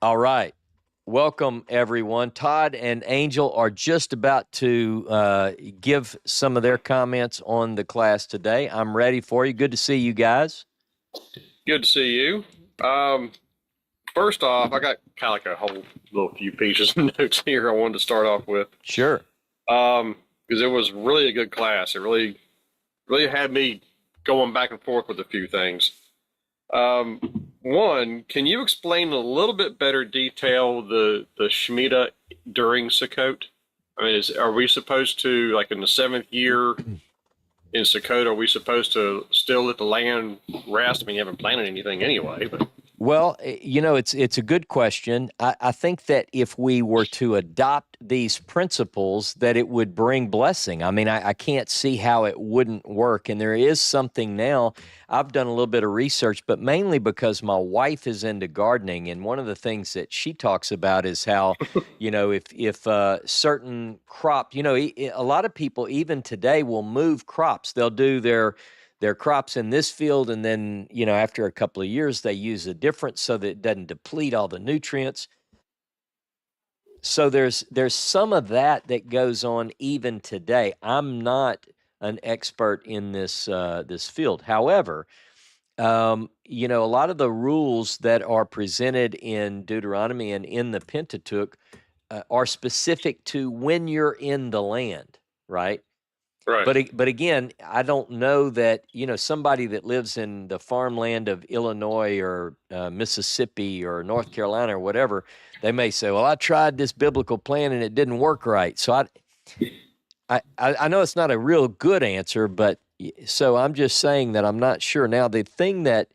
All right. Welcome, everyone. Todd and Angel are just about to give some of their comments on the class today. I'm ready for you. Good to see you guys. Good to see you. Um, First off, I got kind of like a whole little few pieces of notes here I wanted to start off with. Sure. Because it was really a good class. It really had me going back and forth with a few things. One, can you explain a little bit better detail the Shemitah during Sukkot? I mean, are we supposed to, like in the seventh year in Sukkot, are we supposed to still let the land rest? I mean, you haven't planted anything anyway, but Well, it's a good question. I think that if we were to adopt these principles, that it would bring blessing. I mean, I can't see how it wouldn't work. And there is something now. I've done a little bit of research, but mainly because my wife is into gardening, and one of the things that she talks about is how, if certain crop, a lot of people even today will move crops. They'll do their crops in this field, and then after a couple of years they use a different so that it doesn't deplete all the nutrients. So there's some of that goes on even today. I'm not an expert in this field. However, a lot of the rules that are presented in Deuteronomy and in the Pentateuch are specific to when you're in the land, right? right. But again, I don't know that, somebody that lives in the farmland of Illinois or Mississippi or North Carolina or whatever, they may say, well, I tried this biblical plan and it didn't work right. So I know it's not a real good answer, but so I'm just saying that I'm not sure. Now, the thing that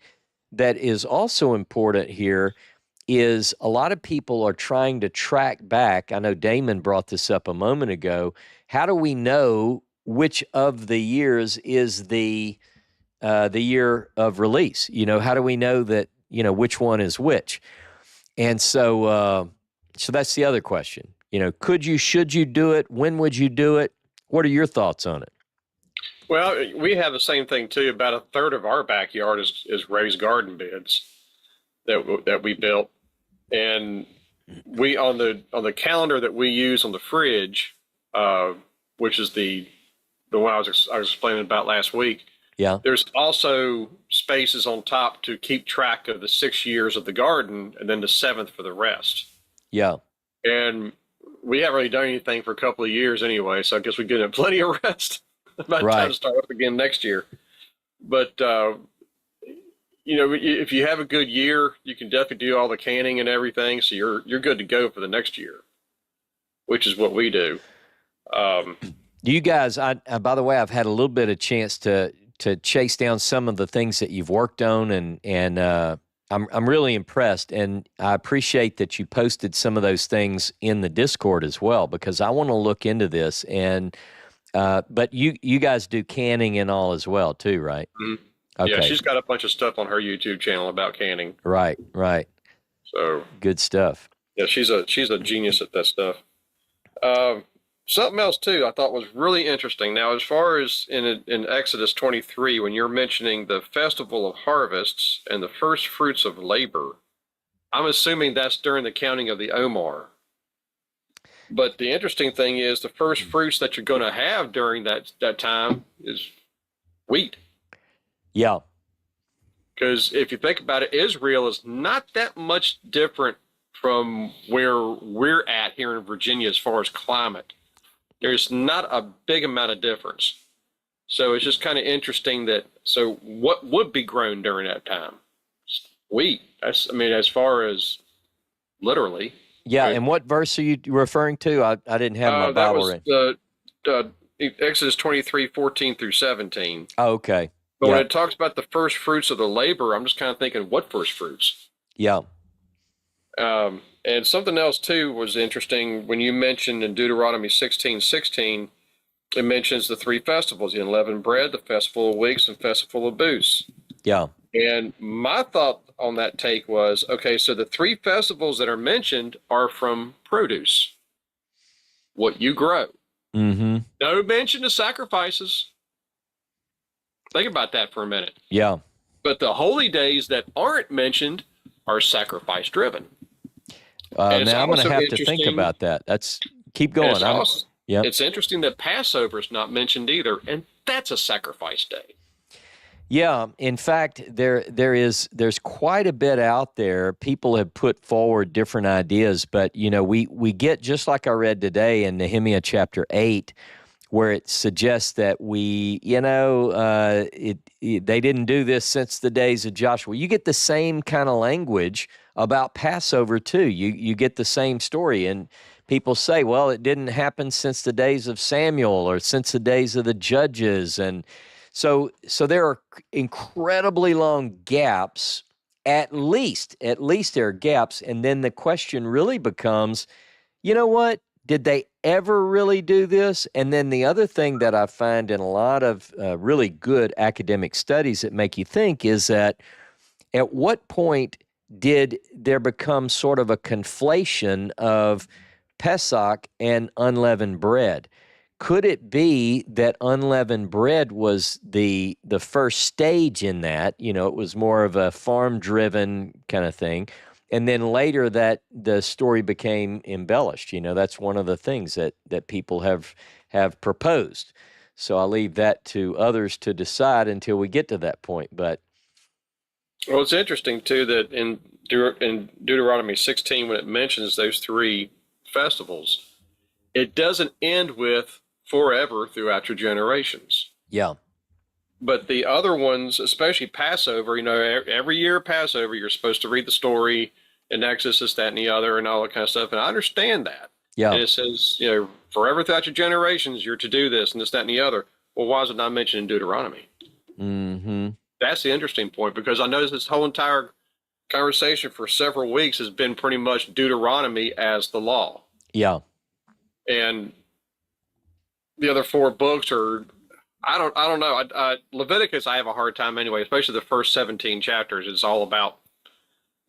is also important here is a lot of people are trying to track back. I know Damon brought this up a moment ago. How do we know which of the years is the year of release? How do we know that, which one is which? And so that's the other question. Should you do it? When would you do it? What are your thoughts on it? Well, we have the same thing too. About a third of our backyard is raised garden beds that we built, and we on the calendar that we use on the fridge, which is the one I was explaining about last week. Yeah. There's also spaces on top to keep track of the 6 years of the garden, and then the seventh for the rest. Yeah. And we haven't really done anything for a couple of years anyway, so I guess we get plenty of rest. About time to start up again next year. But if you have a good year, you can definitely do all the canning and everything, so you're good to go for the next year, which is what we do. You guys, by the way, I've had a little bit of chance to chase down some of the things that you've worked on, and I'm really impressed, and I appreciate that you posted some of those things in the Discord as well, because I want to look into this. And but you guys do canning and all as well too, right? Mm-hmm. Okay. Yeah, she's got a bunch of stuff on her YouTube channel about canning. Right. So good stuff. Yeah, she's a genius at that stuff. Something else too I thought was really interesting. Now, as far as in Exodus 23, when you're mentioning the festival of harvests and the first fruits of labor, I'm assuming that's during the counting of the Omer. But the interesting thing is the first fruits that you're going to have during that time is wheat. Yeah. Because if you think about it, Israel is not that much different from where we're at here in Virginia as far as climate. There's not a big amount of difference. So it's just kind of interesting so what would be grown during that time? Wheat. As far as literally. Yeah, and what verse are you referring to? I didn't have my Bible ready. That was Exodus 23, 14 through 17. Oh, okay. But when it talks about the first fruits of the labor, I'm just kind of thinking, what first fruits? Yeah. And something else, too, was interesting. When you mentioned in Deuteronomy 16:16, it mentions the three festivals, the unleavened bread, the festival of weeks, and festival of booths. Yeah. And my thought on that take was, okay, so the three festivals that are mentioned are from produce, what you grow. Mm-hmm. No mention of sacrifices. Think about that for a minute. Yeah. But the holy days that aren't mentioned are sacrifice driven. And it's Now I'm going to also have to think interesting, about that. That's keep and going. Yep. it's interesting that Passover is not mentioned either, and that's a sacrifice day. Yeah, in fact, there's quite a bit out there. People have put forward different ideas, but we get, just like I read today in Nehemiah chapter 8, where it suggests that they didn't do this since the days of Joshua. You get the same kind of language about Passover too. You get the same story, and people say, well, it didn't happen since the days of Samuel or since the days of the judges, and so there are incredibly long gaps. At least there are gaps, and then the question really becomes, you know what? Did they ever really do this? And then the other thing that I find in a lot of really good academic studies that make you think is that at what point did there become sort of a conflation of Pesach and unleavened bread? Could it be that unleavened bread was the first stage in that? It was more of a farm-driven kind of thing. And then later that the story became embellished. That's one of the things that people have proposed. So I leave that to others to decide until we get to that point. But Well, it's interesting too that in Deuteronomy 16, when it mentions those three festivals, it doesn't end with forever throughout your generations. yeah, But the other ones, especially Passover, every year of Passover, you're supposed to read the story in Exodus, this, that, and the other, and all that kind of stuff. And I understand that. yeah. And it says, forever throughout your generations, you're to do this and this, that, and the other. Well, why is it not mentioned in Deuteronomy? Mm-hmm. That's the interesting point, because I noticed this whole entire conversation for several weeks has been pretty much Deuteronomy as the law. Yeah. And the other four books are, I don't know. Leviticus, I have a hard time anyway, especially the first 17 chapters. It's all about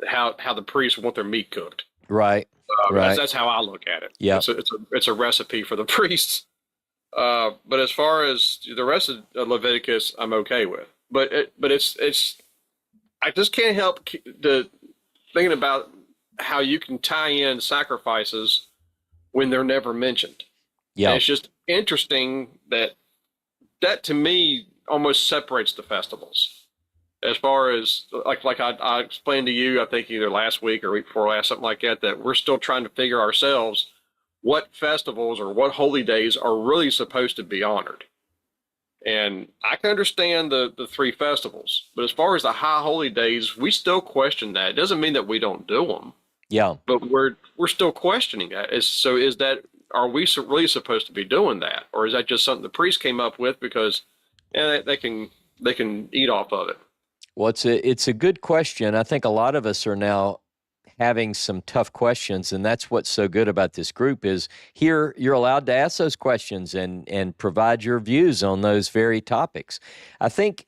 how the priests want their meat cooked. Right. Right. That's how I look at it. Yeah. It's a recipe for the priests. But as far as the rest of Leviticus, I'm okay with. But it's I just can't help thinking about how you can tie in sacrifices when they're never mentioned. Yeah. And it's just interesting that to me almost separates the festivals. As far as like I explained to you, I think either last week or week before last, something like that we're still trying to figure ourselves what festivals or what holy days are really supposed to be honored. And I can understand the three festivals, but as far as the high holy days, we still question that. It doesn't mean that we don't do them. Yeah. But we're still questioning that. Are we really supposed to be doing that, or is that just something the priest came up with because they can eat off of it? Well, it's a good question. I think a lot of us are now having some tough questions, and that's what's so good about this group is here you're allowed to ask those questions and provide your views on those very topics. I think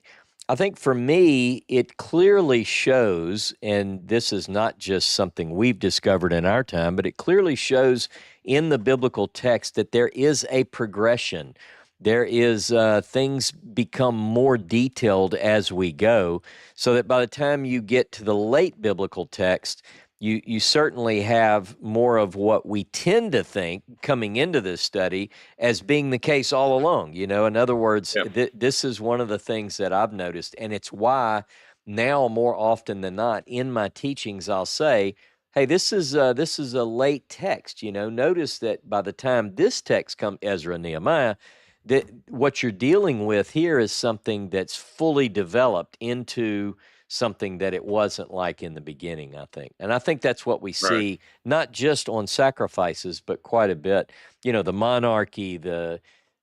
for me it clearly shows, and this is not just something we've discovered in our time, but it clearly shows in the biblical text that there is a progression. There is things become more detailed as we go, so that by the time you get to the late biblical text, you certainly have more of what we tend to think coming into this study as being the case all along. In other words, Yep. This is one of the things that I've noticed, and it's why now more often than not in my teachings I'll say, hey, this is a late text. Notice that by the time this text comes, Ezra and Nehemiah, that what you're dealing with here is something that's fully developed into something that it wasn't like in the beginning, I think. And I think that's what we Right. see, not just on sacrifices, but quite a bit. The monarchy,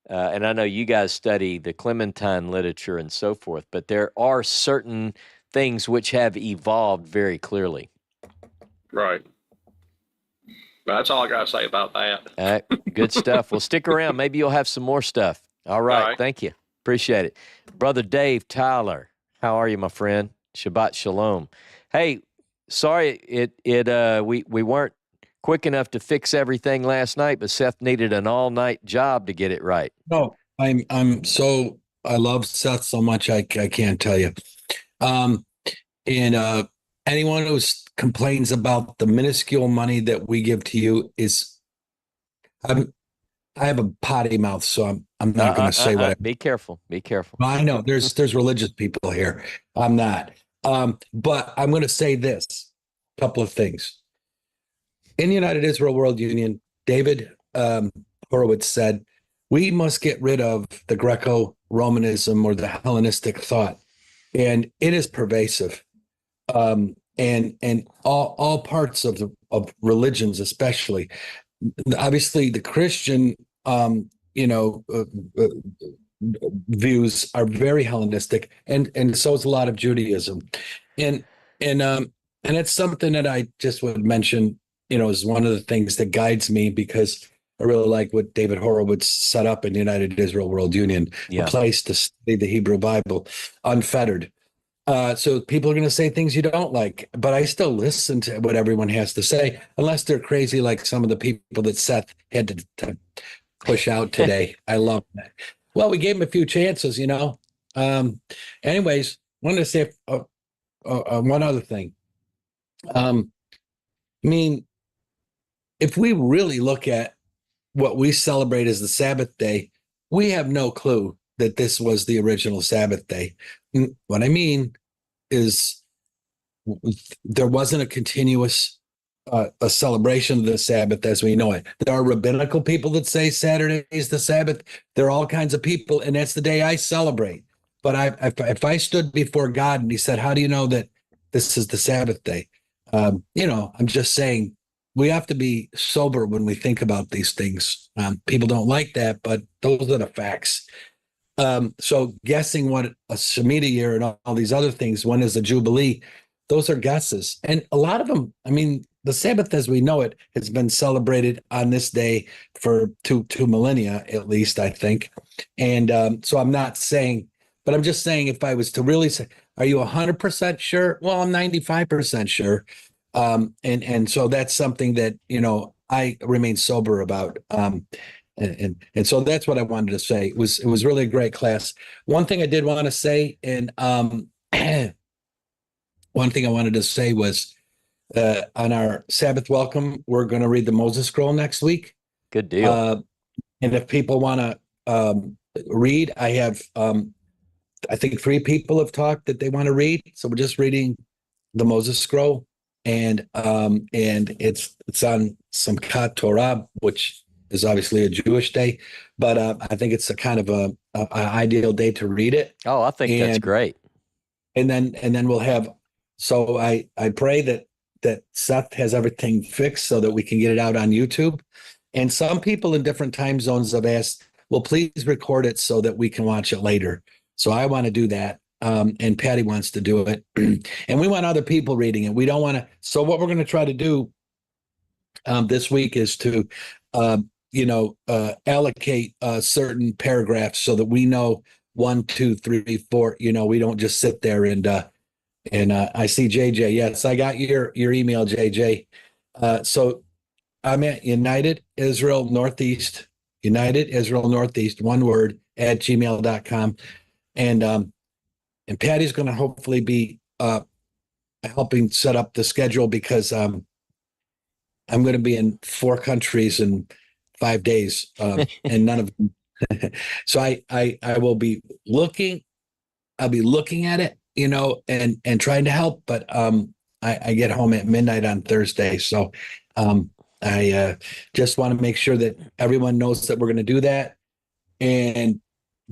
and I know you guys study the Clementine literature and so forth, but there are certain things which have evolved very clearly. Right. That's all I got to say about that. All right, good stuff. Well, stick around. Maybe you'll have some more stuff. All right. All right. Thank you. Appreciate it. Brother Dave Tyler, how are you, my friend? Shabbat Shalom. Hey, sorry we weren't quick enough to fix everything last night, but Seth needed an all-night job to get it right. No, I love Seth so much I can't tell you. And anyone who's complains about the minuscule money that we give to you is I'm I have a potty mouth, so I'm not going to say what I. Be careful. Be careful. I know there's religious people here. I'm not. But I'm going to say this couple of things. In the United Israel World Union, David Horowitz said, we must get rid of the Greco-Romanism or the Hellenistic thought. And it is pervasive. And all parts of religions, especially. Obviously, the Christian, you know, views are very Hellenistic, and so is a lot of Judaism, and and um and it's something that I just would mention, is one of the things that guides me because I really like what David Horowitz set up in United Israel World Union, a Yeah. place to study the Hebrew Bible unfettered. So people are going to say things you don't like, but I still listen to what everyone has to say, unless they're crazy like some of the people that Seth had to push out today. I love that. Well, we gave him a few chances, Um, anyways, wanted to say one other thing. I mean, if we really look at what we celebrate as the Sabbath day, we have no clue that this was the original Sabbath day. What I mean is there wasn't a continuous a celebration of the Sabbath as we know it. There are rabbinical people that say Saturday is the Sabbath. There are all kinds of people, and that's the day I celebrate. But if I stood before God and He said, "How do you know that this is the Sabbath day?" I'm just saying we have to be sober when we think about these things. People don't like that, but those are the facts. So guessing what a Shemitah year and all these other things, when is the Jubilee, those are guesses. And a lot of them, I mean, the Sabbath as we know it has been celebrated on this day for two millennia, at least, I think. And so I'm not saying, but I'm just saying if I was to really say, are you 100% sure? Well, I'm 95% sure. And so that's something that, I remain sober about. And so that's what I wanted to say. It was really a great class. One thing I did want to say, and one thing I wanted to say was on our Sabbath welcome, we're going to read the Moses Scroll next week. Good deal. And if people want to read, I have I think 3 people have talked that they want to read. So we're just reading the Moses Scroll, and it's on Simchat Torah, which is obviously a Jewish day, but I think it's a kind of a ideal day to read it. Oh, I think that's great. And then we'll have. So I pray that Seth has everything fixed so that we can get it out on YouTube. And some people in different time zones have asked, well, please record it so that we can watch it later. So I want to do that. And Patty wants to do it. And we want other people reading it. We don't want to. So what we're going to try to do this week is to, allocate certain paragraphs so that we know 1, 2, 3, 4. We don't just sit there and I see JJ. Yes, I got your email, JJ. So I'm at United Israel Northeast, one word, at gmail.com. And Patty's going to hopefully be helping set up the schedule because I'm going to be in 4 countries in 5 days, and none of them. So I will be looking. I'll be looking at it, and trying to help. But I get home at midnight on Thursday, so I just want to make sure that everyone knows that we're going to do that, and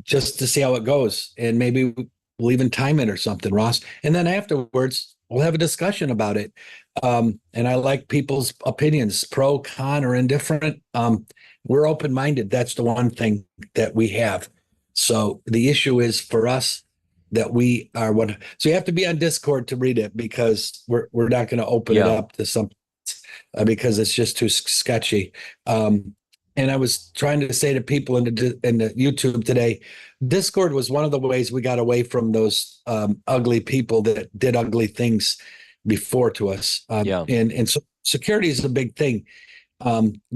just to see how it goes, and maybe we'll even time it or something, Ross. And then afterwards, we'll have a discussion about it. And I like people's opinions, pro, con, or indifferent. We're open-minded. That's the one thing that we have. So the issue is for us that we are one. So you have to be on Discord to read it because we're not going to open it up to some because it's just too sketchy. And I was trying to say to people in the YouTube today, Discord was one of the ways we got away from those ugly people that did ugly things before to us. And so security is a big thing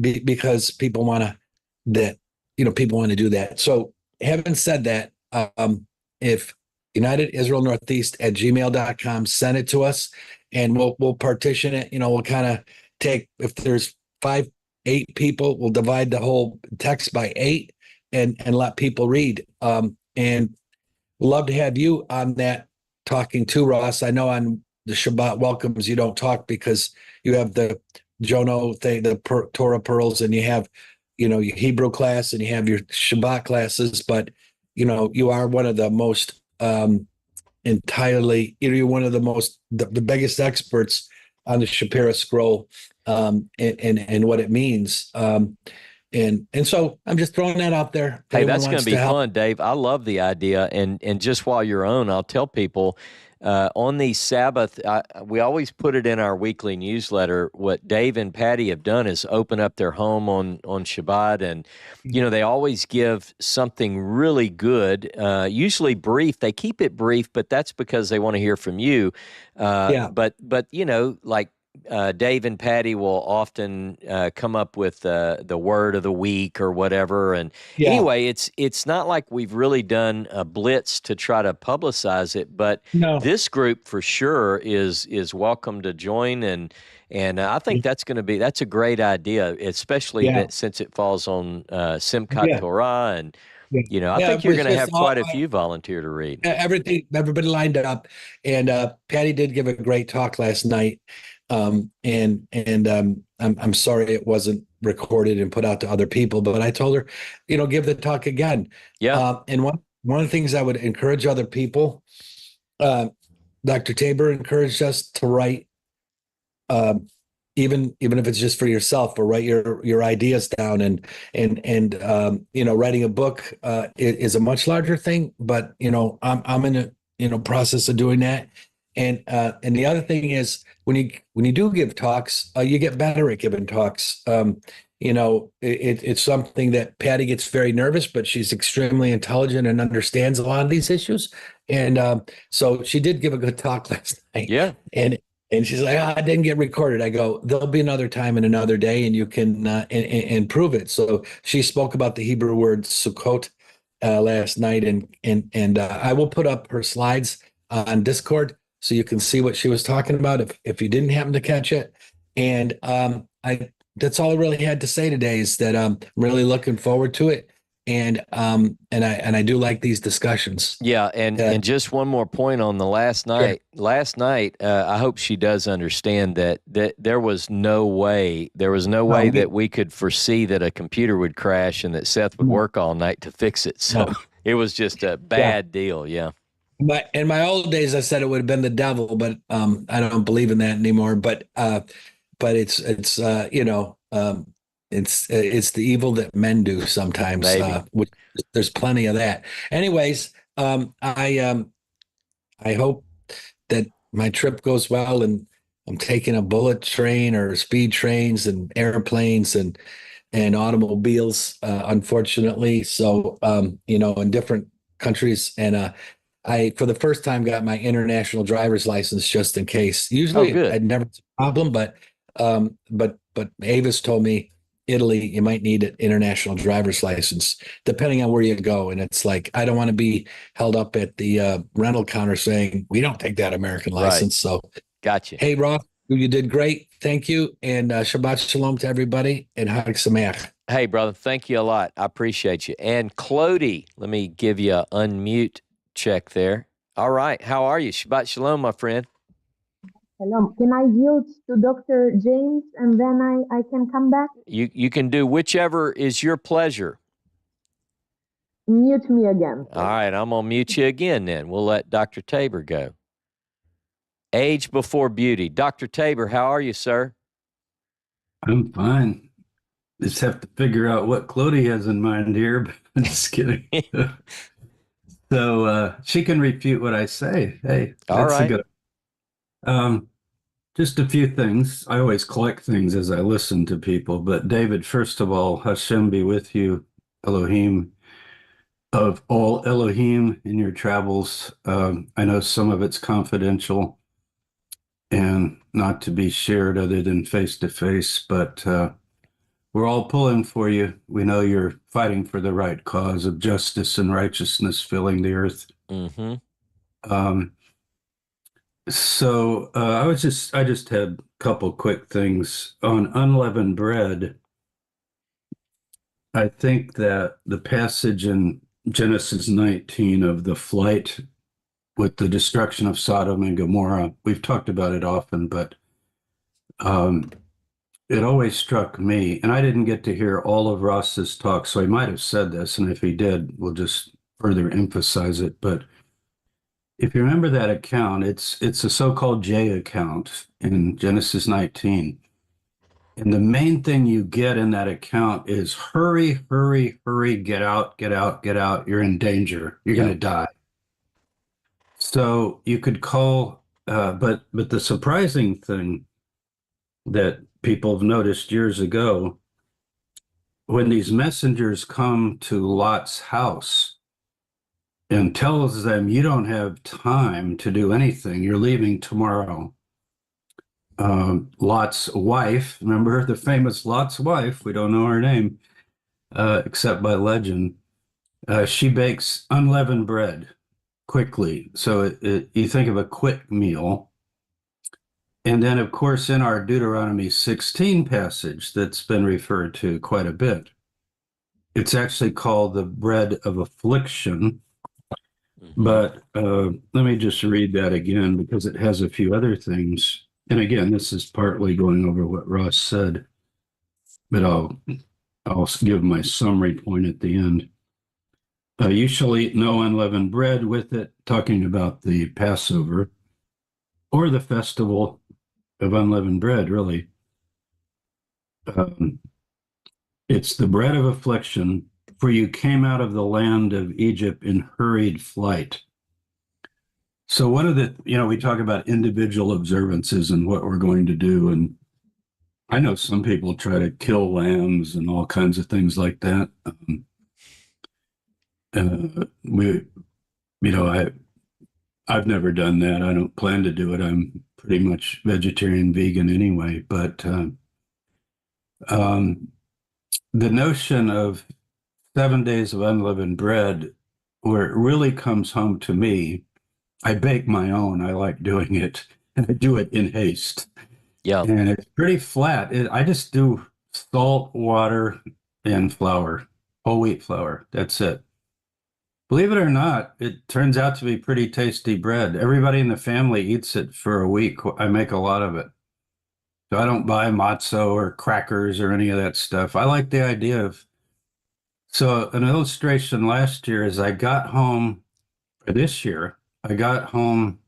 because people want to do that. So having said that, if United Israel Northeast at gmail.com. Send it to us and we'll partition it. We'll kind of take, if there's 8 people, we'll divide the whole text by 8 and let people read. And we'd love to have you on that talking too, Ross. I know on the Shabbat welcomes you don't talk because you have the Jono thing, the Torah pearls, and you have, your Hebrew class and you have your Shabbat classes, but you are one of the most you're one of the most the biggest experts on the Shapira scroll and what it means. And so I'm just throwing that out there. Hey, Anyone that's going wants to be to help? fun, Dave. I love the idea. And just while you're on, I'll tell people on the Sabbath, we always put it in our weekly newsletter. What Dave and Patty have done is open up their home on Shabbat. And, they always give something really good, usually brief. They keep it brief, but that's because they want to hear from you. Yeah. But like, Dave and Patty will often come up with the word of the week or whatever. And Yeah. anyway, it's not like we've really done a blitz to try to publicize it, but No. this group for sure is welcome to join. And I think that's a great idea, especially Yeah. that since it falls on Simchat Yeah. Torah. And, Yeah. I Yeah. think It you're was going to just have all quite a few volunteer to read. everybody lined up, and Patty did give a great talk last night. I'm sorry it wasn't recorded and put out to other people, but I told her, give the talk again. Yeah. And one of the things I would encourage other people, uh, Dr. Tabor encouraged us to write, um, even if it's just for yourself, or write your ideas down. And writing a book is a much larger thing, but I'm in a process of doing that. And the other thing is when you do give talks, you get better at giving talks. It's something that Patty gets very nervous, but she's extremely intelligent and understands a lot of these issues. And so she did give a good talk last night. Yeah. And she's like, I didn't get recorded. I go, there'll be another time and another day, and you can improve it. So she spoke about the Hebrew word Sukkot last night, and I will put up her slides on Discord so you can see what she was talking about if you didn't happen to catch it. And I that's all I really had to say today is that I'm really looking forward to it. And I do like these discussions. Yeah, and just one more point on the last night. Sure. Last night, I hope she does understand that there was no way that we could foresee that a computer would crash and that Seth would work all night to fix it. So it was just a bad deal. Yeah. In my old days, I said it would have been the devil, but I don't believe in that anymore. But it's it's the evil that men do sometimes. Maybe. There's plenty of that. Anyways, I hope that my trip goes well, and I'm taking a bullet train or speed trains and airplanes and automobiles, unfortunately. So in different countries, and I for the first time got my international driver's license just in case. Oh, Usually good. I'd never had a problem, but Avis told me Italy, you might need an international driver's license, depending on where you go. And it's like, I don't want to be held up at the rental counter saying, we don't take that American Right. license. So, Gotcha. hey, Ross, you did great. Thank you. And Shabbat Shalom to everybody, and Hag Sameach. Hey, brother, thank you a lot. I appreciate you. And Clody, let me give you an unmute check there. All right. How are you? Shabbat Shalom, my friend. Hello. Can I yield to Dr. James and then I can come back? You can do whichever is your pleasure. Mute me again. All right. I'm going to mute you again then. We'll let Dr. Tabor go. Age before beauty. Dr. Tabor, how are you, sir? I'm fine. Just have to figure out what Clody has in mind here. But just kidding. So she can refute what I say. Hey, All that's right. a good. Just a few things. I always collect things as I listen to people. But David, first of all, Hashem be with you, Elohim of all Elohim in your travels. I know some of it's confidential and not to be shared other than face to face, but we're all pulling for you. We know you're fighting for the right cause of justice and righteousness filling the earth. Mm-hmm. Um, I just had a couple quick things on unleavened bread. I think that the passage in Genesis 19 of the flight with the destruction of Sodom and Gomorrah, we've talked about it often, but um, it always struck me, and I didn't get to hear all of Ross's talk, so he might have said this, and if he did, we'll just further emphasize it. But if you remember that account, it's a so-called J account in Genesis 19. And the main thing you get in that account is hurry, hurry, hurry, get out, get out, get out. You're in danger. You're going to die. So you could call, but the surprising thing that people have noticed years ago, when these messengers come to Lot's house and tells them, you don't have time to do anything, you're leaving tomorrow. Lot's wife, remember the famous Lot's wife, we don't know her name, except by legend, she bakes unleavened bread quickly. So you think of a quick meal. And then, of course, in our Deuteronomy 16 passage that's been referred to quite a bit, it's actually called the bread of affliction. But let me just read that again because it has a few other things. And again, this is partly going over what Ross said, but I'll give my summary point at the end. You shall eat no unleavened bread with it, talking about the Passover or the festival of unleavened bread, really. It's the bread of affliction, for you came out of the land of Egypt in hurried flight. So one of the, we talk about individual observances and what we're going to do. And I know some people try to kill lambs and all kinds of things like that. I've never done that. I don't plan to do it. I'm pretty much vegetarian, vegan anyway. But the notion of 7 days of unleavened bread, where it really comes home to me, I bake my own. I like doing it, and I do it in haste. Yeah. And it's pretty flat. I just do salt, water, and flour, whole wheat flour. That's it. Believe it or not, it turns out to be pretty tasty bread. Everybody in the family eats it for a week. I make a lot of it. So I don't buy matzo or crackers or any of that stuff. I like the idea of, so an illustration last year is I got home, or this year, I got home,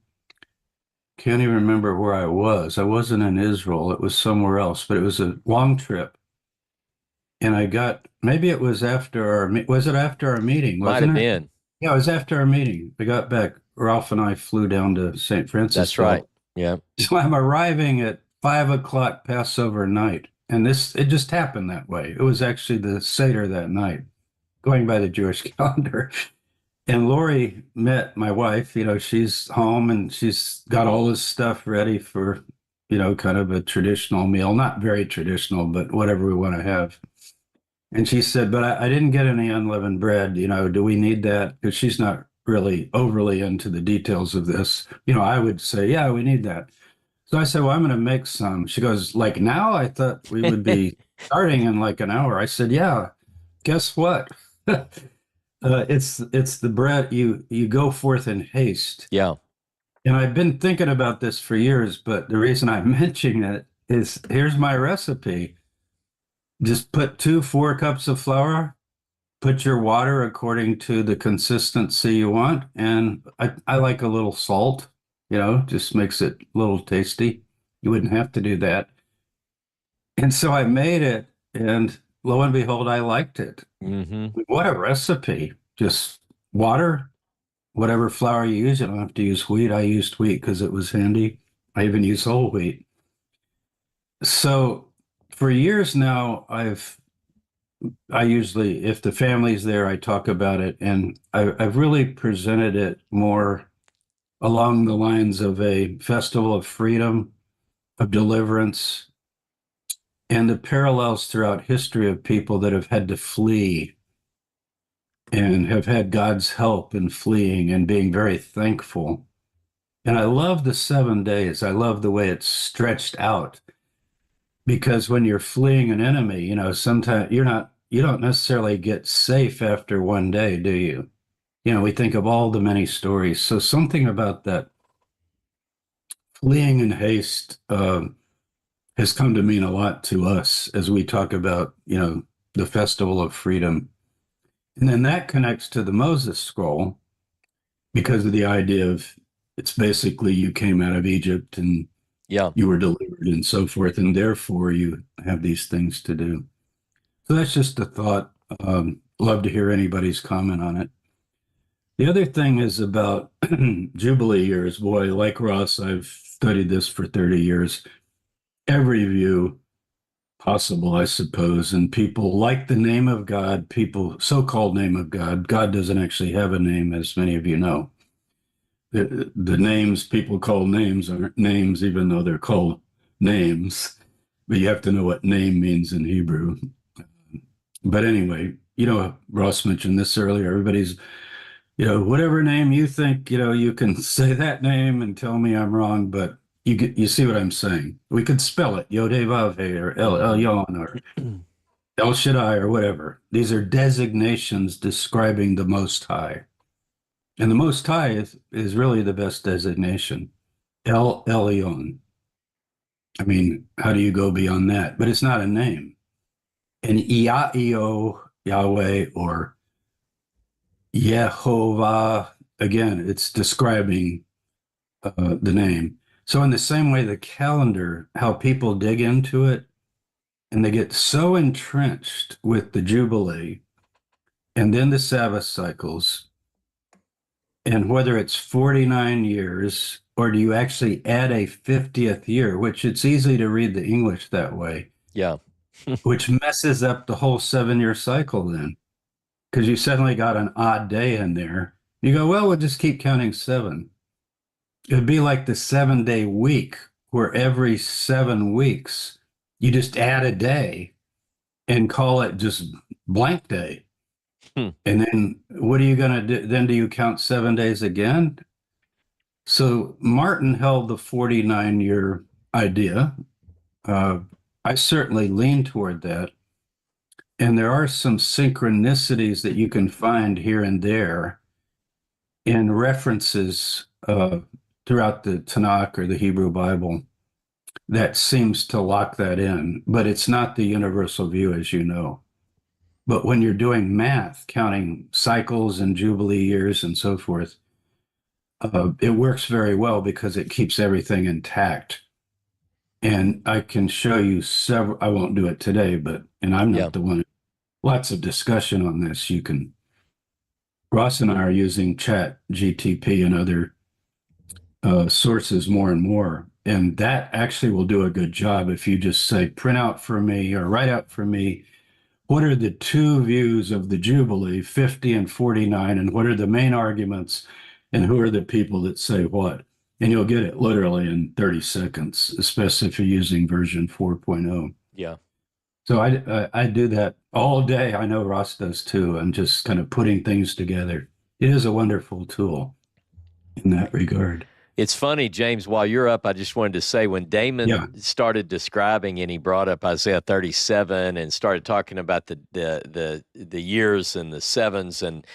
can't even remember where I was. I wasn't in Israel. It was somewhere else, but it was a long trip. And I got, maybe it was was it after our meeting? Might have been. Yeah, it was after our meeting. I got back. Ralph and I flew down to St. Francis. That's right. Yeah. So I'm arriving at 5 o'clock Passover night. And it just happened that way. It was actually the Seder that night, going by the Jewish calendar. And Lori met my wife, she's home and she's got all this stuff ready for, kind of a traditional meal, not very traditional, but whatever we want to have. And she said, but I didn't get any unleavened bread. Do we need that? Because she's not really overly into the details of this. I would say, yeah, we need that. So I said, well, I'm going to make some. She goes, like now? I thought we would be starting in like an hour. I said, yeah, guess what? It's the bread. You go forth in haste. Yeah. And I've been thinking about this for years, but the reason I'm mentioning it is here's my recipe. Just put 4 cups of flour, put your water according to the consistency you want. And I like a little salt, just makes it a little tasty. You wouldn't have to do that. And so I made it, and lo and behold, I liked it. Mm-hmm. What a recipe. Just water, whatever flour you use. You don't have to use wheat. I used wheat because it was handy. I even use whole wheat. So for years now, I usually, if the family's there, I talk about it, and I've really presented it more along the lines of a festival of freedom, of deliverance, and the parallels throughout history of people that have had to flee and have had God's help in fleeing and being very thankful. And I love the 7 days. I love the way it's stretched out because when you're fleeing an enemy, sometimes you don't necessarily get safe after one day, do you? We think of all the many stories. So something about that fleeing in haste has come to mean a lot to us as we talk about, the festival of freedom. And then that connects to the Moses scroll because of the idea of it's basically you came out of Egypt and Yeah. you were delivered and so forth, and therefore you have these things to do. So that's just a thought. Love to hear anybody's comment on it. The other thing is about Jubilee years. Boy, like Ross, I've studied this for 30 years. Every view possible, I suppose, and people like the name of God, people, so-called name of God. God doesn't actually have a name, as many of you know. The names people call names aren't names, even though they're called names. But you have to know what name means in Hebrew. But anyway, Ross mentioned this earlier. Everybody's, whatever name you think, you can say that name and tell me I'm wrong, but you see what I'm saying. We could spell it Yod-Heh-Vav-Heh or El Elyon or El Shaddai or whatever. These are designations describing the Most High. And the Most High is really the best designation. El Elyon. I mean, how do you go beyond that? But it's not a name. And Yah-io, Yahweh, or Yehovah, again, it's describing the name. So in the same way, the calendar, how people dig into it, and they get so entrenched with the Jubilee and then the Sabbath cycles, and whether it's 49 years or do you actually add a 50th year, which it's easy to read the English that way, Yeah. which messes up the whole 7 year cycle then, because you suddenly got an odd day in there. You go, well, we'll just keep counting seven. It'd be like the 7 day week, where every 7 weeks you just add a day and call it just blank day. Hmm. And then what are you going to do? Then do you count 7 days again? So Martin held the 49-year idea. I certainly lean toward that. And there are some synchronicities that you can find here and there in references throughout the Tanakh or the Hebrew Bible that seems to lock that in, but it's not the universal view, as you know. But when you're doing math, counting cycles and jubilee years and so forth, it works very well because it keeps everything intact. And I can show you several, I won't do it today, and I'm not the one, lots of discussion on this. Ross and I are using Chat GTP and other sources more and more. And that actually will do a good job if you just say, print out for me or write out for me, what are the two views of the Jubilee, 50 and 49, and what are the main arguments, and who are the people that say what? And you'll get it literally in 30 seconds, especially if you're using version 4.0. Yeah. So I do that all day. I know Ross does too. I'm just kind of putting things together. It is a wonderful tool in that regard. It's funny, James, while you're up, I just wanted to say when Damon started describing and he brought up Isaiah 37 and started talking about the years and the sevens, and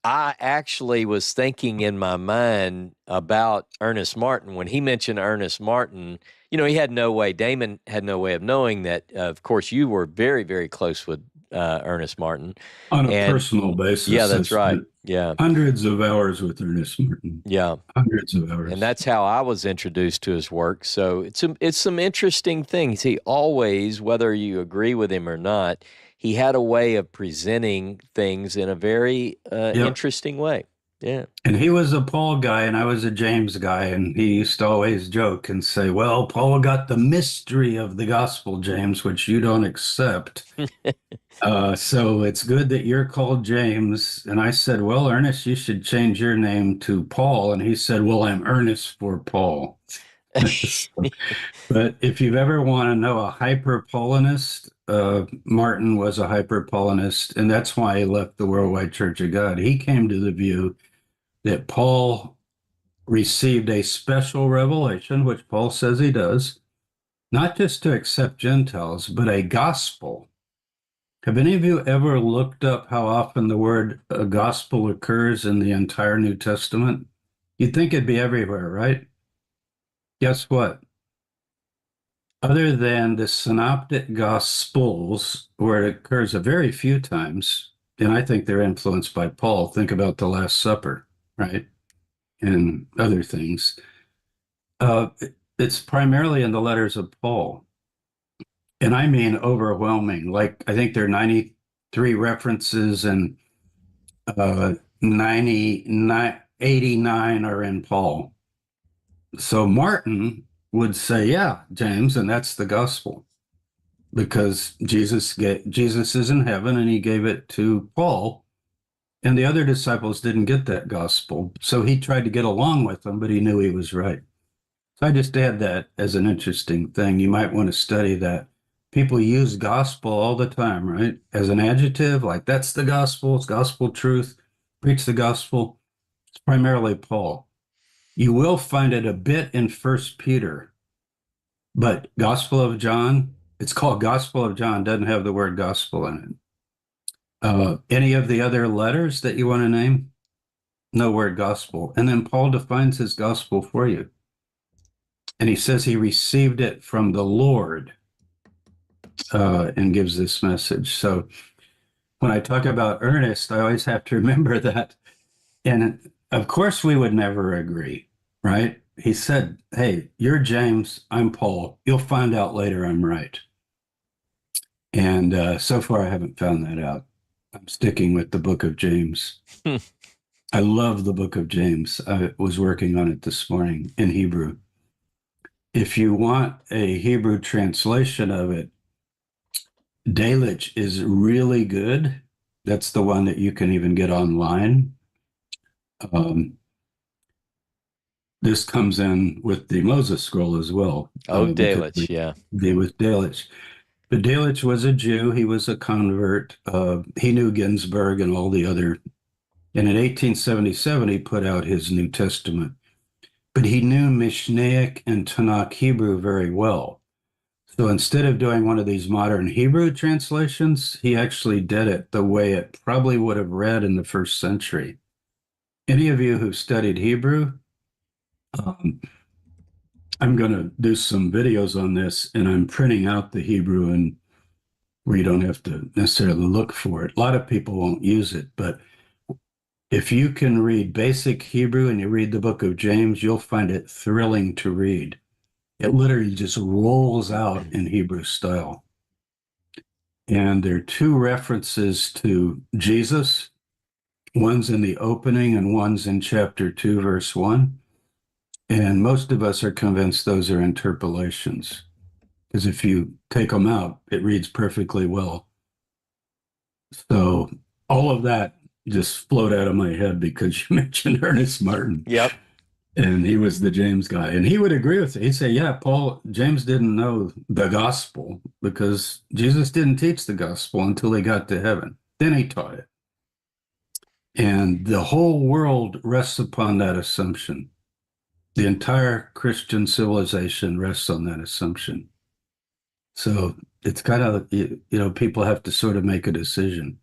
I actually was thinking in my mind about Ernest Martin. When he mentioned Ernest Martin, he had no way, Damon had no way of knowing that, of course, you were very, very close with Ernest Martin. On a personal basis. Yeah, that's right. Yeah. Hundreds of hours with Ernest Martin. Yeah. Hundreds of hours. And that's how I was introduced to his work. So it's some interesting things. He always, whether you agree with him or not, he had a way of presenting things in a very interesting way. Yeah. And he was a Paul guy and I was a James guy. And he used to always joke and say, well, Paul got the mystery of the gospel, James, which you don't accept. So it's good that you're called James. And I said, well, Ernest, you should change your name to Paul. And he said, well, I'm Ernest for Paul. But if you've ever want to know a hyper-Paulinist, Martin was a hyper-Paulinist, and that's why he left the Worldwide Church of God. He came to the view that Paul received a special revelation, which Paul says he does, not just to accept Gentiles, but a gospel. Have any of you ever looked up how often the word gospel occurs in the entire New Testament? You'd think it'd be everywhere, right? Guess what? Other than the synoptic gospels, where it occurs a very few times, and I think they're influenced by Paul. Think about the Last Supper, right? And other things. It's primarily in the letters of Paul. And I mean overwhelming. Like, I think there are 93 references and 89 are in Paul. So Martin would say, yeah, James, and that's the gospel. Because Jesus is in heaven and he gave it to Paul. And the other disciples didn't get that gospel. So he tried to get along with them, but he knew he was right. So I just add that as an interesting thing. You might want to study that. People use gospel all the time, right? As an adjective, like that's the gospel, it's gospel truth, preach the gospel. It's primarily Paul. You will find it a bit in First Peter, but Gospel of John, it's called Gospel of John, doesn't have the word gospel in it. Any of the other letters that you want to name? No word gospel. And then Paul defines his gospel for you. And he says he received it from the Lord and gives this message. So when I talk about earnest, I always have to remember that. And of course, we would never agree, right? He said, hey, you're James, I'm Paul. You'll find out later I'm right. And so far, I haven't found that out. I'm sticking with the book of James. I love the book of James. I was working on it this morning in Hebrew. If you want a Hebrew translation of it, Delitzsch is really good. That's the one that you can even get online. This comes in with the Moses scroll as well. Oh, Delitzsch, yeah. With Delitzsch. But Delitzsch was a Jew. He was a convert. He knew Ginsburg and all the other. And in 1877, he put out his New Testament. But he knew Mishnaic and Tanakh Hebrew very well. So instead of doing one of these modern Hebrew translations, he actually did it the way it probably would have read in the first century. Any of you who've studied Hebrew, I'm going to do some videos on this, and I'm printing out the Hebrew and where you don't have to necessarily look for it. A lot of people won't use it, but if you can read basic Hebrew and you read the book of James, you'll find it thrilling to read. It literally just rolls out in Hebrew style. And there are two references to Jesus. One's in the opening and one's in chapter 2, verse 1. And most of us are convinced those are interpolations, because if you take them out, it reads perfectly well. So all of that just flowed out of my head because you mentioned Ernest Martin. Yep. And he was the James guy. And he would agree with it. He'd say, yeah, James didn't know the gospel because Jesus didn't teach the gospel until he got to heaven. Then he taught it. And the whole world rests upon that assumption. The entire Christian civilization rests on that assumption. So it's kind of, people have to sort of make a decision.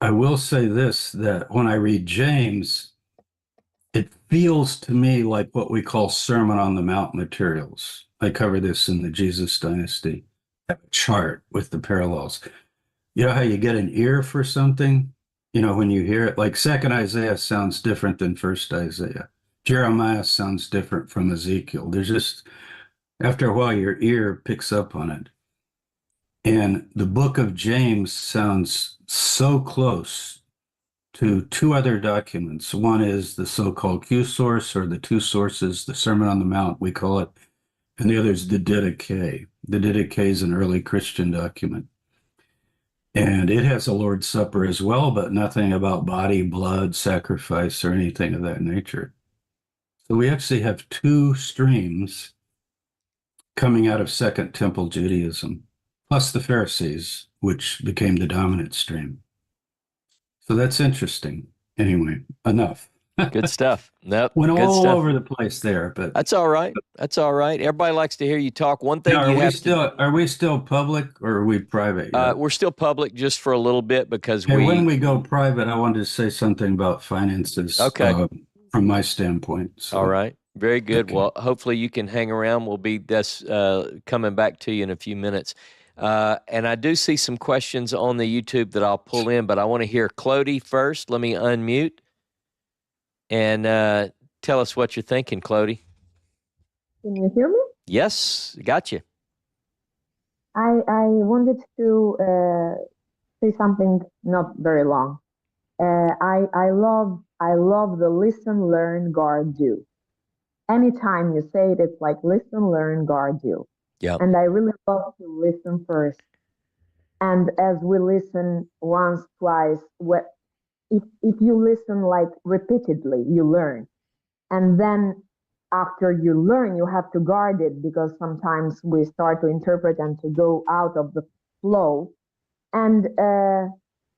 I will say this, that when I read James, it feels to me like what we call Sermon on the Mount materials. I cover this in the Jesus Dynasty. I have a chart with the parallels. You know how you get an ear for something? When you hear it, like Second Isaiah sounds different than First Isaiah. Jeremiah sounds different from Ezekiel. There's just, after a while, your ear picks up on it. And the book of James sounds so close to two other documents. One is the so-called Q source, or the two sources, the Sermon on the Mount, we call it. And the other is the Didache. The Didache is an early Christian document. And it has a Lord's Supper as well, but nothing about body, blood, sacrifice, or anything of that nature. So we actually have two streams coming out of Second Temple Judaism, plus the Pharisees, which became the dominant stream. So that's interesting. Anyway, enough. Good stuff. Nope. Went Good all stuff. over the place there, but That's all right. That's all right. Everybody likes to hear you talk. One thing now, you have to, are we still public or are we private yet? we're still public just for a little bit because Hey, when we go private, I wanted to say something about finances okay. From my standpoint. So, All right. Very good. okay. Well, hopefully you can hang around. We'll be coming back to you in a few minutes. And I do see some questions on the YouTube that I'll pull in, but I want to hear Clody first. Let me unmute and tell us what you're thinking, Clody. Can you hear me? Yes, got you. I wanted to say something not very long. I love the listen, learn, guard, do. Anytime you say it, it's like listen, learn, guard, do. Yeah. And I really love to listen first. And as we listen once, twice, if you listen like repeatedly, you learn. And then after you learn, you have to guard it because sometimes we start to interpret and to go out of the flow. And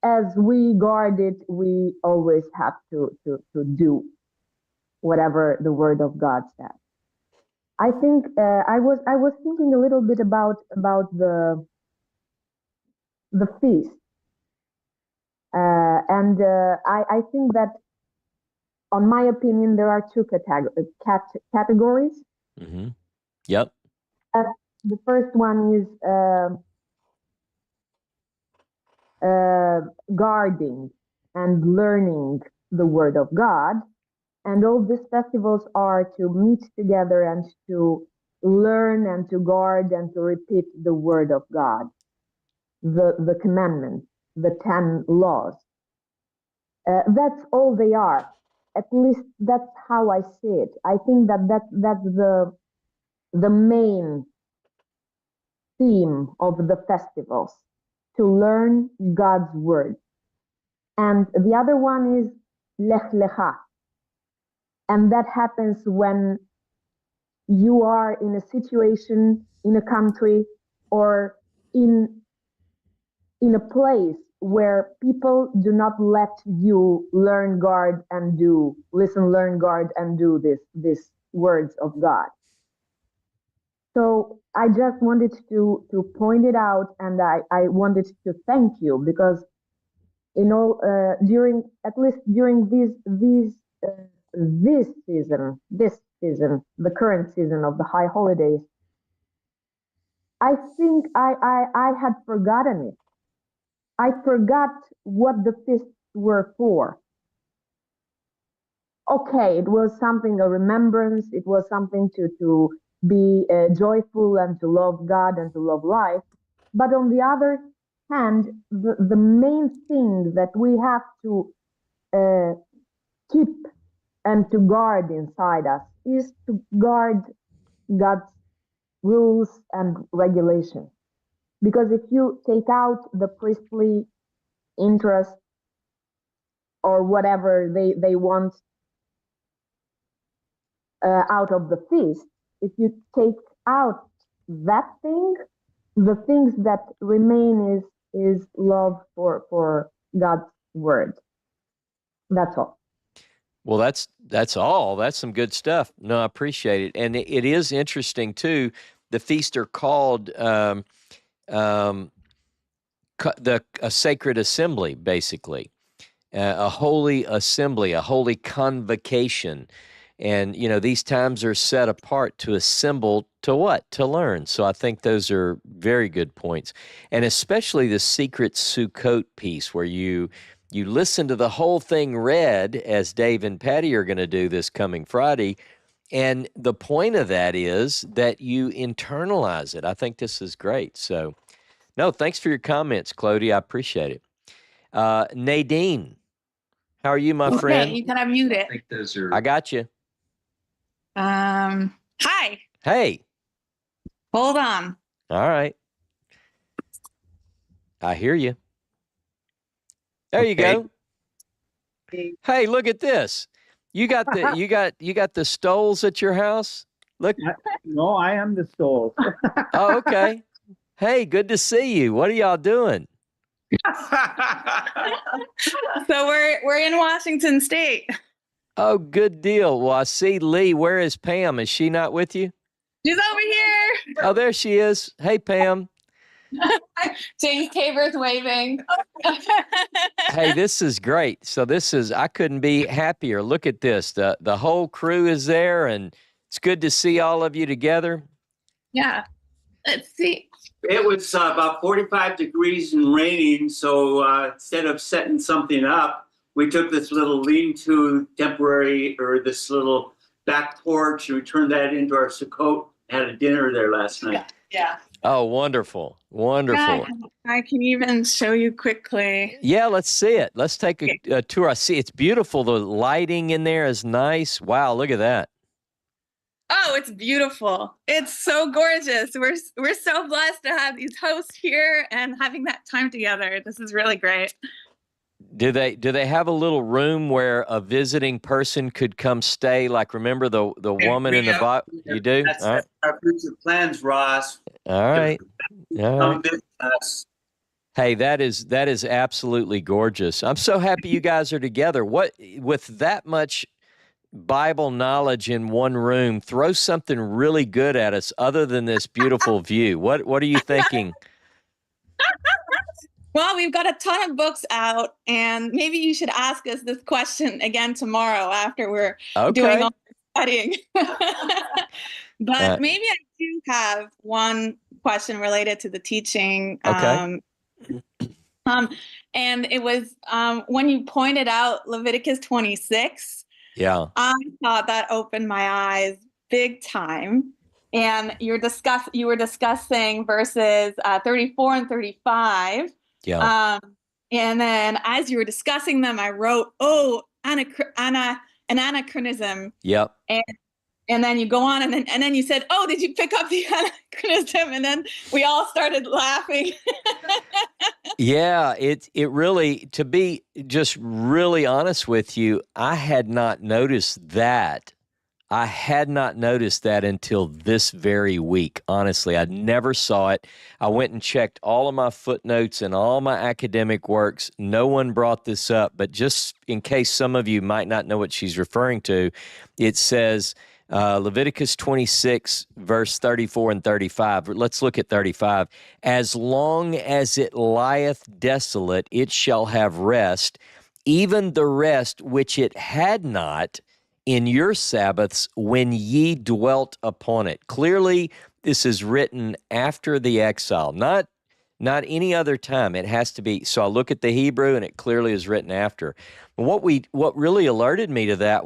as we guard it, we always have to do whatever the Word of God says. I think I was thinking a little bit about the feast, and I think that, on my opinion, there are two categories. Mm-hmm. Yep. The first one is guarding and learning the Word of God. And all these festivals are to meet together and to learn and to guard and to repeat the Word of God, the commandments, the 10 laws. That's all they are. At least that's how I see it. I think that's the main theme of the festivals, to learn God's Word. And the other one is Lech Lecha. And that happens when you are in a situation, in a country, or in a place where people do not let you learn, guard, and do, listen, learn, guard, and do these words of God. So I just wanted to point it out, and I wanted to thank you because, during, at least during this season, the current season of the high holidays, I think I had forgotten it. I forgot what the feasts were for. Okay, it was something, a remembrance, it was something to be joyful and to love God and to love life. But on the other hand, the main thing that we have to keep and to guard inside us is to guard God's rules and regulations. Because if you take out the priestly interest or whatever they want out of the feast, if you take out that thing, the things that remain is love for God's word. That's all. Well, that's all. That's some good stuff. No, I appreciate it. And it is interesting, too. The feasts are called a sacred assembly, basically, a holy assembly, a holy convocation. And, these times are set apart to assemble to what? To learn. So I think those are very good points. And especially the secret Sukkot piece where you listen to the whole thing read, as Dave and Patty are going to do this coming Friday. And the point of that is that you internalize it. I think this is great. So, no, thanks for your comments, Clody. I appreciate it. Nadine, how are you, my friend? Okay, you can unmute it. I think those are. I got you. Hi. Hey. Hold on. All right. I hear you. There you go. Hey, look at this. You got the stoles at your house? Look. No, I am the soul. Oh, okay. Hey, good to see you. What are y'all doing? So we're in Washington State. Oh, good deal. Well, I see Lee. Where is Pam? Is she not with you? She's over here. Oh, there she is. Hey, Pam. James Tabor's waving. Hey, this is great. So I couldn't be happier. Look at this. The whole crew is there, and it's good to see all of you together. Yeah. Let's see. It was about 45 degrees and raining, so instead of setting something up, we took this little lean-to temporary, or this little back porch, and we turned that into our Sukkot. Had a dinner there last night. Yeah. Oh, wonderful. Wonderful. I can even show you quickly. Yeah, let's see it. Let's take a tour. I see it's beautiful. The lighting in there is nice. Wow, look at that. Oh, it's beautiful. It's so gorgeous. We're so blessed to have these hosts here and having that time together. This is really great. Do they have a little room where a visiting person could come stay? Like, remember the woman in the box? You do? That's All right. our future plans, Ross. All right. All right. Come visit us. Hey, that is absolutely gorgeous. I'm so happy you guys are together. What, with that much Bible knowledge in one room, throw something really good at us other than this beautiful view. What are you thinking? Well, we've got a ton of books out, and maybe you should ask us this question again tomorrow after we're doing all the studying. But maybe I do have one question related to the teaching. Okay. And it was when you pointed out Leviticus 26. Yeah. I thought that opened my eyes big time. And you were discussing verses 34 and 35. Yeah. And then as you were discussing them, I wrote, an anachronism. Yep. And then you go on, and then you said, "Oh, did you pick up the anachronism?" And then we all started laughing. Yeah, it really, to be just really honest with you, I had not noticed that. I had not noticed that until this very week. Honestly, I never saw it. I went and checked all of my footnotes and all my academic works. No one brought this up, but just in case some of you might not know what she's referring to, it says Leviticus 26, verse 34 and 35. Let's look at 35. As long as it lieth desolate, it shall have rest, even the rest which it had not in your Sabbaths when ye dwelt upon it. Clearly, this is written after the exile, not any other time. It has to be. So I look at the Hebrew, and it clearly is written after. What really alerted me to that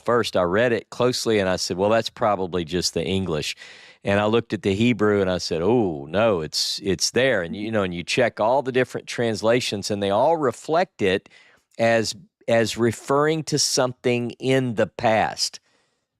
first I read it closely, and I said, well, that's probably just the English. And I looked at the Hebrew, and I said, oh no, it's there. And and you check all the different translations, and they all reflect it as referring to something in the past.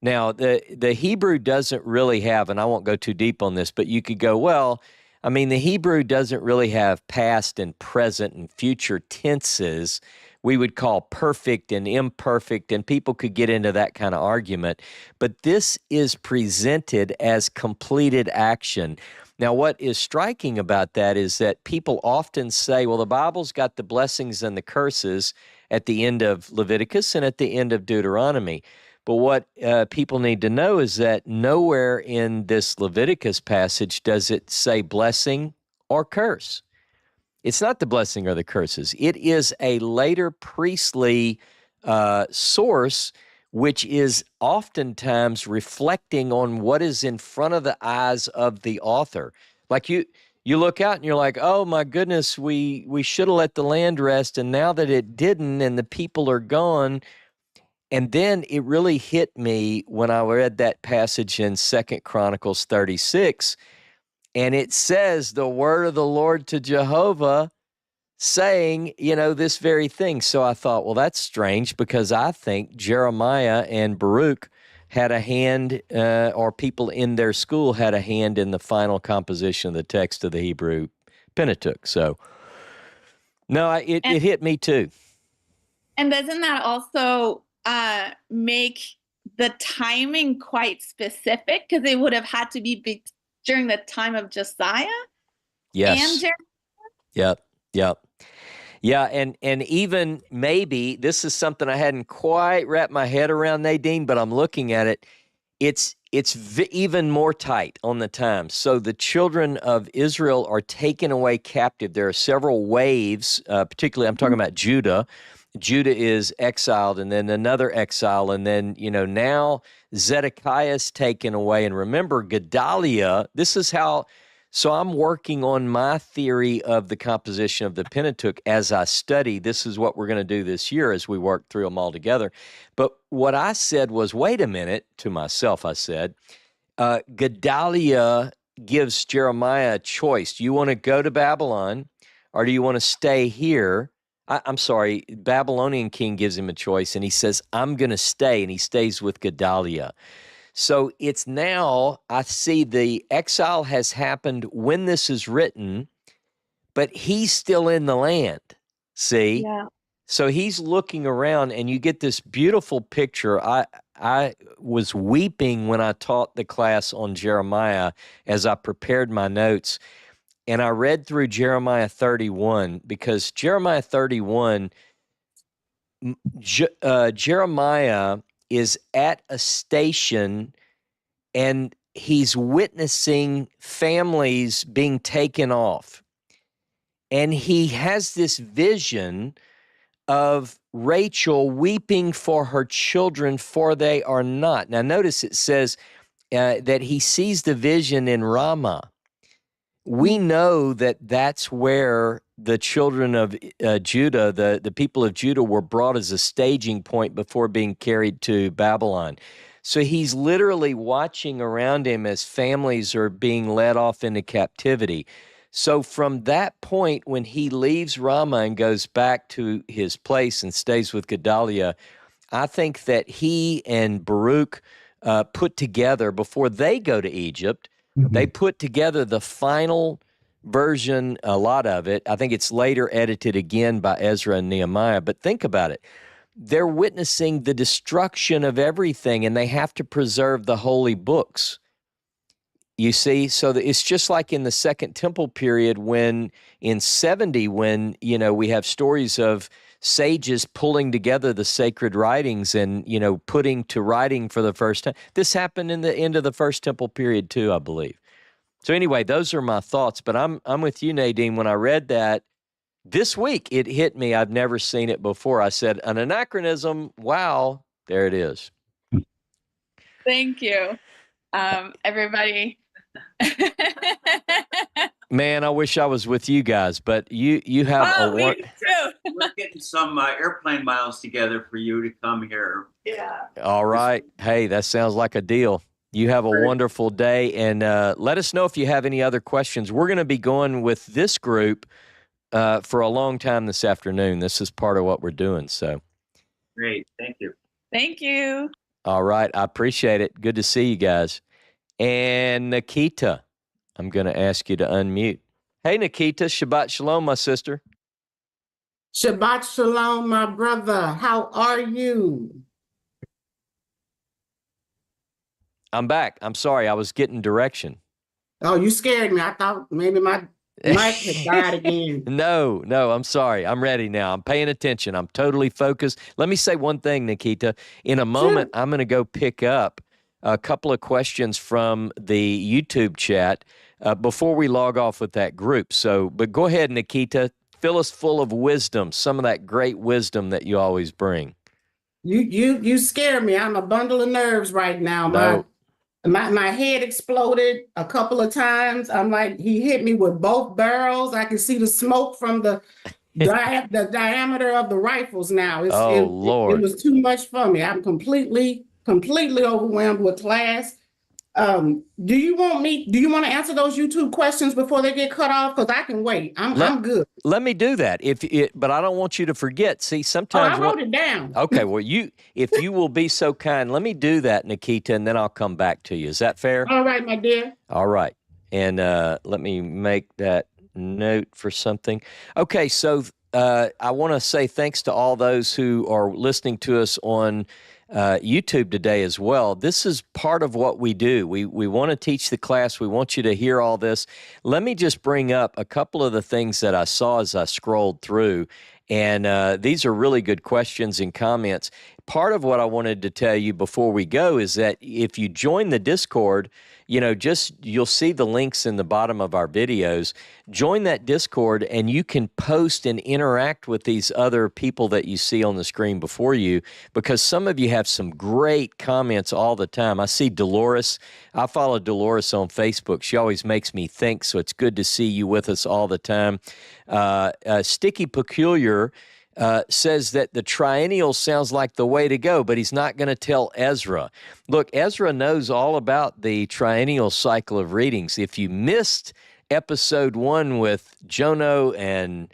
Now, the Hebrew doesn't really have, and I won't go too deep on this, but you could go, well, I mean, the Hebrew doesn't really have past and present and future tenses. We would call perfect and imperfect, and people could get into that kind of argument. But this is presented as completed action. Now, what is striking about that is that people often say, well, the Bible's got the blessings and the curses at the end of Leviticus and at the end of Deuteronomy. But what people need to know is that nowhere in this Leviticus passage does it say blessing or curse. It's not the blessing or the curses. It is a later priestly source, which is oftentimes reflecting on what is in front of the eyes of the author. Like you look out and you're like, oh my goodness, we should have let the land rest, and now that it didn't and the people are gone. And then it really hit me when I read that passage in 2 Chronicles 36, and it says the word of the Lord to Jehovah saying, this very thing. So I thought, well, that's strange, because I think Jeremiah and Baruch had a hand, or people in their school had a hand in the final composition of the text of the Hebrew Pentateuch. So, no, it hit me too. And doesn't that also make the timing quite specific? Because it would have had to be during the time of Josiah. Yes. And Jeremiah. Yep. Yeah, and even maybe this is something I hadn't quite wrapped my head around, Nadine, but I'm looking at it. It's even more tight on the time. So the children of Israel are taken away captive. There are several waves, particularly I'm talking about Judah. Judah is exiled, and then another exile, and then, now Zedekiah's taken away. And remember, Gedaliah, this is how, so I'm working on my theory of the composition of the Pentateuch as I study. This is what we're going to do this year as we work through them all together. But what I said was, wait a minute, to myself, I said, Gedaliah gives Jeremiah a choice. Do you want to go to Babylon or do you want to stay here? I'm sorry, Babylonian king gives him a choice, and he says, I'm going to stay, and he stays with Gedaliah. So it's now, I see the exile has happened when this is written, but he's still in the land, see? Yeah. So he's looking around, and you get this beautiful picture. I was weeping when I taught the class on Jeremiah as I prepared my notes. And I read through Jeremiah 31 because Jeremiah 31, Jeremiah is at a station and he's witnessing families being taken off. And he has this vision of Rachel weeping for her children, for they are not. Now, notice it says that he sees the vision in Ramah. We know that that's where the children of Judah, the people of Judah, were brought as a staging point before being carried to Babylon. So he's literally watching around him as families are being led off into captivity. So from that point, when he leaves Ramah and goes back to his place and stays with Gedaliah, I think that he and Baruch put together, before they go to Egypt, they put together the final version, a lot of it. I think it's later edited again by Ezra and Nehemiah. But think about it. They're witnessing the destruction of everything, and they have to preserve the holy books. You see, so it's just like in the Second Temple period when in 70, when, we have stories of sages pulling together the sacred writings and, putting to writing for the first time. This happened in the end of the First Temple period too, I believe. So anyway, those are my thoughts, but I'm with you, Nadine. When I read that this week, it hit me. I've never seen it before. I said, an anachronism. Wow, there it is. Thank you, everybody. Man, I wish I was with you guys, but you have me too. We're getting some airplane miles together for you to come here. Yeah. All right. Hey, that sounds like a deal. You have a wonderful day, and let us know if you have any other questions. We're going to be going with this group for a long time this afternoon. This is part of what we're doing. So great. Thank you. Thank you. All right. I appreciate it. Good to see you guys. And Nikita, I'm going to ask you to unmute. Hey, Nikita, Shabbat Shalom, my sister. Shabbat Shalom, my brother. How are you? I'm back. I'm sorry. I was getting direction. Oh, you scared me. I thought maybe my mic had died again. No, I'm sorry. I'm ready now. I'm paying attention. I'm totally focused. Let me say one thing, Nikita. In a moment, I'm going to go pick up a couple of questions from the YouTube chat before we log off with that group. So, but go ahead, Nikita. Fill us full of wisdom, some of that great wisdom that you always bring. You scare me. I'm a bundle of nerves right now. No. My head exploded a couple of times. I'm like, he hit me with both barrels. I can see the smoke from the diameter of the rifles now. Lord. It was too much for me. I'm completely overwhelmed with class. Do you want to answer those YouTube questions before they get cut off? Because I can wait. I'm good. Let me do that. But I don't want you to forget. See, sometimes I wrote it down. Okay, well, if you will be so kind, let me do that, Nikita, and then I'll come back to you. Is that fair? All right, my dear. All right. And let me make that note for something. Okay, so I want to say thanks to all those who are listening to us on YouTube today as well. This is part of what we do. We want to teach the class. We want you to hear all this. Let me just bring up a couple of the things that I saw as I scrolled through. And these are really good questions and comments. Part of what I wanted to tell you before we go is that if you join the Discord, you'll see the links in the bottom of our videos. Join that Discord and you can post and interact with these other people that you see on the screen before you, because some of you have some great comments all the time. I see Dolores. I follow Dolores on Facebook. She always makes me think, so it's good to see you with us all the time. Sticky Peculiar says that the triennial sounds like the way to go, but he's not going to tell Ezra. Look, Ezra knows all about the triennial cycle of readings. If you missed episode 1 with Jono and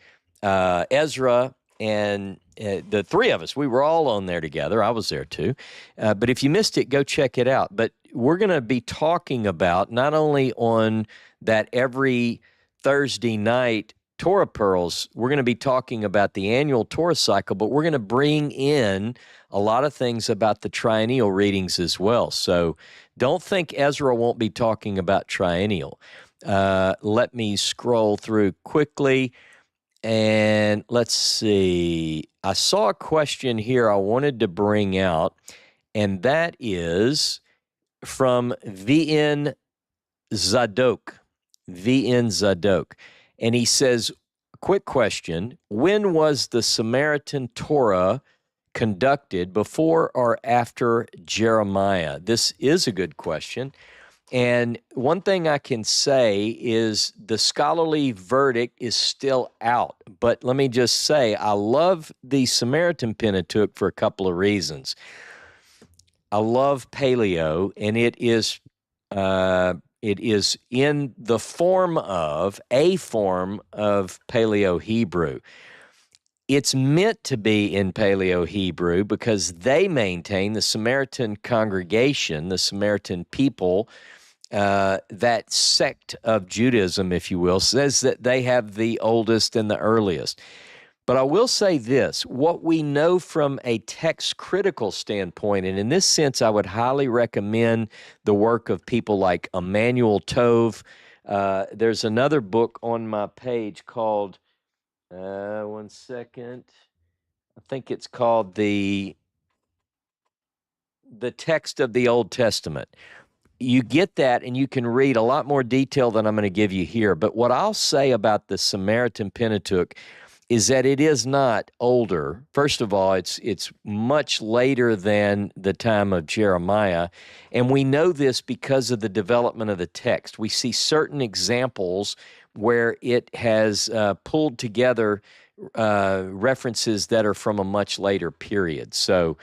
Ezra and the three of us, we were all on there together. I was there too. But if you missed it, go check it out. But we're going to be talking about not only on that every Thursday night Torah Pearls, we're going to be talking about the annual Torah cycle, but we're going to bring in a lot of things about the triennial readings as well. So don't think Ezra won't be talking about triennial. Let me scroll through quickly, and let's see. I saw a question here I wanted to bring out, and that is from VN Zadok. VN Zadok. And he says, quick question, when was the Samaritan Torah conducted, before or after Jeremiah? This is a good question. And one thing I can say is the scholarly verdict is still out. But let me just say, I love the Samaritan Pentateuch for a couple of reasons. I love Paleo, and it is in the form of Paleo Hebrew. It's meant to be in Paleo Hebrew because they maintain, the Samaritan congregation, the Samaritan people, that sect of Judaism, if you will, says that they have the oldest and the earliest. But I will say this, what we know from a text critical standpoint, and in this sense, I would highly recommend the work of people like Emmanuel Tove. There's another book on my page called, one second, I think it's called The Text of the Old Testament. You get that, and you can read a lot more detail than I'm going to give you here. But what I'll say about the Samaritan Pentateuch is that it is not older. First of all, it's much later than the time of Jeremiah, and we know this because of the development of the text. We see certain examples where it has pulled together references that are from a much later period. So,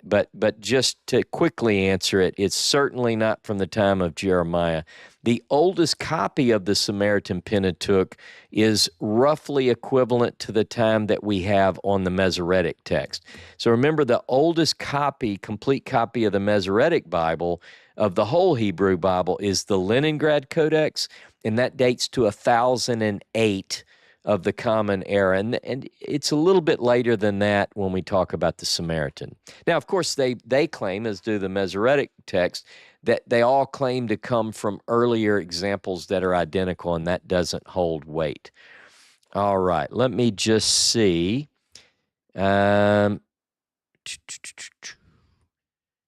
but just to quickly answer it, it's certainly not from the time of Jeremiah. The oldest copy of the Samaritan Pentateuch is roughly equivalent to the time that we have on the Masoretic text. So remember, the oldest copy, complete copy of the Masoretic Bible, of the whole Hebrew Bible, is the Leningrad Codex, and that dates to 1008 of the Common Era. And it's a little bit later than that when we talk about the Samaritan. Now, of course, they claim, as do the Masoretic text, that they all claim to come from earlier examples that are identical, and that doesn't hold weight. All right, let me just see. Ellen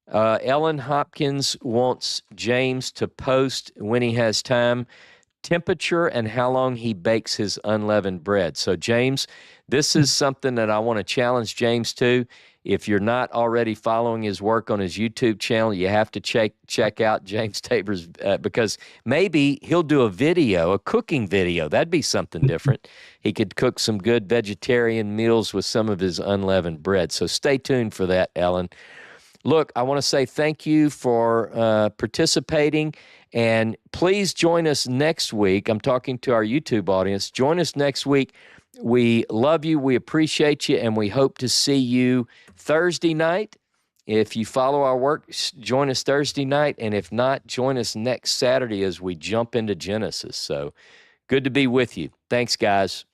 Hopkins wants James to post, when he has time, temperature and how long he bakes his unleavened bread. So, James, this is something that I want to challenge James to. If you're not already following his work on his YouTube channel, you have to check out James Tabor's, because maybe he'll do a video, a cooking video. That'd be something different. He could cook some good vegetarian meals with some of his unleavened bread. So stay tuned for that, Ellen. Look, I want to say thank you for participating, and please join us next week. I'm talking to our YouTube audience. Join us next week. We love you, we appreciate you, and we hope to see you Thursday night. If you follow our work, join us Thursday night, and if not, join us next Saturday as we jump into Genesis. So good to be with you. Thanks, guys.